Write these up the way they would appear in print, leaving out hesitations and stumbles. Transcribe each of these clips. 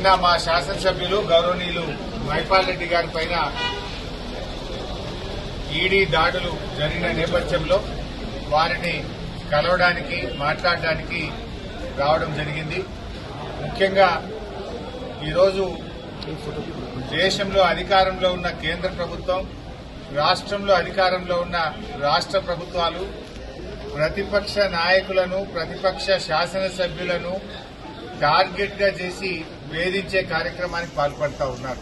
నిన్న మా శాసనసభ్యులు గౌరవనీయులు మైపాల్ రెడ్డి గారి పైన ఈడీ దాడులు జరిగిన నేపథ్యంలో వారిని కలవడానికి మాట్లాడడానికి రావడం జరిగింది. ముఖ్యంగా ఈరోజు దేశంలో అధికారంలో ఉన్న కేంద్ర ప్రభుత్వం, రాష్ట్రంలో అధికారంలో ఉన్న రాష్ట్ర ప్రభుత్వాలు ప్రతిపక్ష నాయకులను, ప్రతిపక్ష శాసనసభ్యులను టార్గెట్ గా చేసి వేధించే కార్యక్రమానికి పాల్పడతా ఉన్నారు.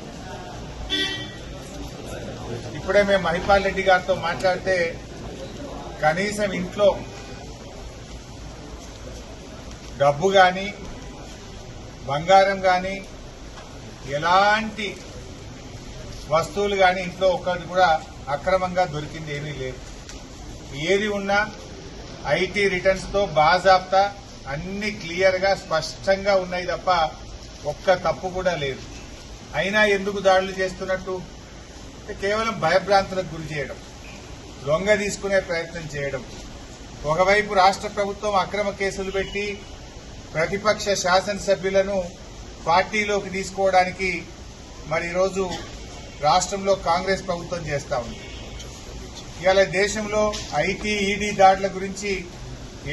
ఇప్పుడే మేము మహిపాల్ రెడ్డి గారితో మాట్లాడితే కనీసం ఇంట్లో డబ్బు గాని, బంగారం గాని, ఎలాంటి వస్తువులు గాని ఇంట్లో ఒక్కటి కూడా అక్రమంగా దొరికింది ఏమీ లేదు. ఏది ఉన్నా ఐటీ రిటర్న్స్ తో బాజాప్తా అన్ని క్లియర్ గా స్పష్టంగా ఉన్నాయి తప్ప ఒక్క తప్పు కూడా లేదు. అయినా ఎందుకు దాడులు చేస్తున్నట్టు? కేవలం భయభ్రాంతులకు గురి చేయడం, లొంగ తీసుకునే ప్రయత్నం చేయడం. ఒకవైపు రాష్ట్ర ప్రభుత్వం అక్రమ కేసులు పెట్టి ప్రతిపక్ష శాసనసభ్యులను పార్టీలోకి తీసుకోవడానికి మరి ఈరోజు రాష్ట్రంలో కాంగ్రెస్ ప్రభుత్వం చేస్తా ఉంది. ఇవాళ దేశంలో ఐటీ, ఈడీ దాడుల గురించి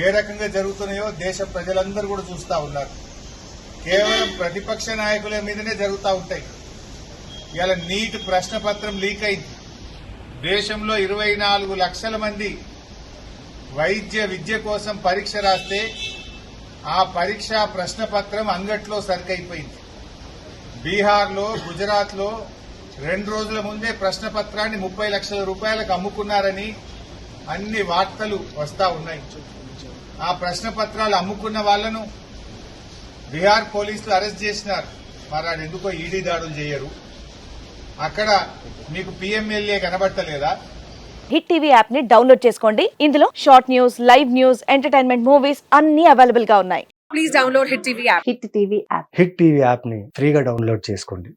ఏ రకంగా జరుగుతున్నాయో దేశ ప్రజలందరూ కూడా చూస్తా ఉన్నారు. కేవలం ప్రతిపక్ష నాయకుల మీదనే జరుగుతూ ఉంటాయి. ఇవాళ నీట్ ప్రశ్న పత్రం లీక్ అయింది. దేశంలో 24 లక్షల మంది విద్య కోసం పరీక్ష రాస్తే ఆ పరీక్ష ప్రశ్న పత్రం అంగట్లో సరికైపోయింది. బీహార్లో, గుజరాత్లో 2 రోజుల ముందే ప్రశ్న పత్రాన్ని 30 లక్షల రూపాయలకు అమ్ముకున్నారని అన్ని వార్తలు వస్తా ఉన్నాయి. ఆ ప్రశ్న పత్రాలు అమ్ముకున్న వాళ్లను బీహార్ పోలీసులు అరెస్ట్ చేసినారు. మరి ఎందుకో ఈడీ దాడులు చేయరు? అక్కడ మీకు పీఎంఎల్ఏ కనబడతలేదా? హిట్ టీవీ యాప్ ని డౌన్లోడ్ చేసుకోండి. ఇందులో short news, live news, entertainment movies అన్ని అవైలబుల్ గా ఉన్నాయి. Please download hit TV app. Hit TV app ని ఫ్రీగా డౌన్లోడ్ చేసుకోండి.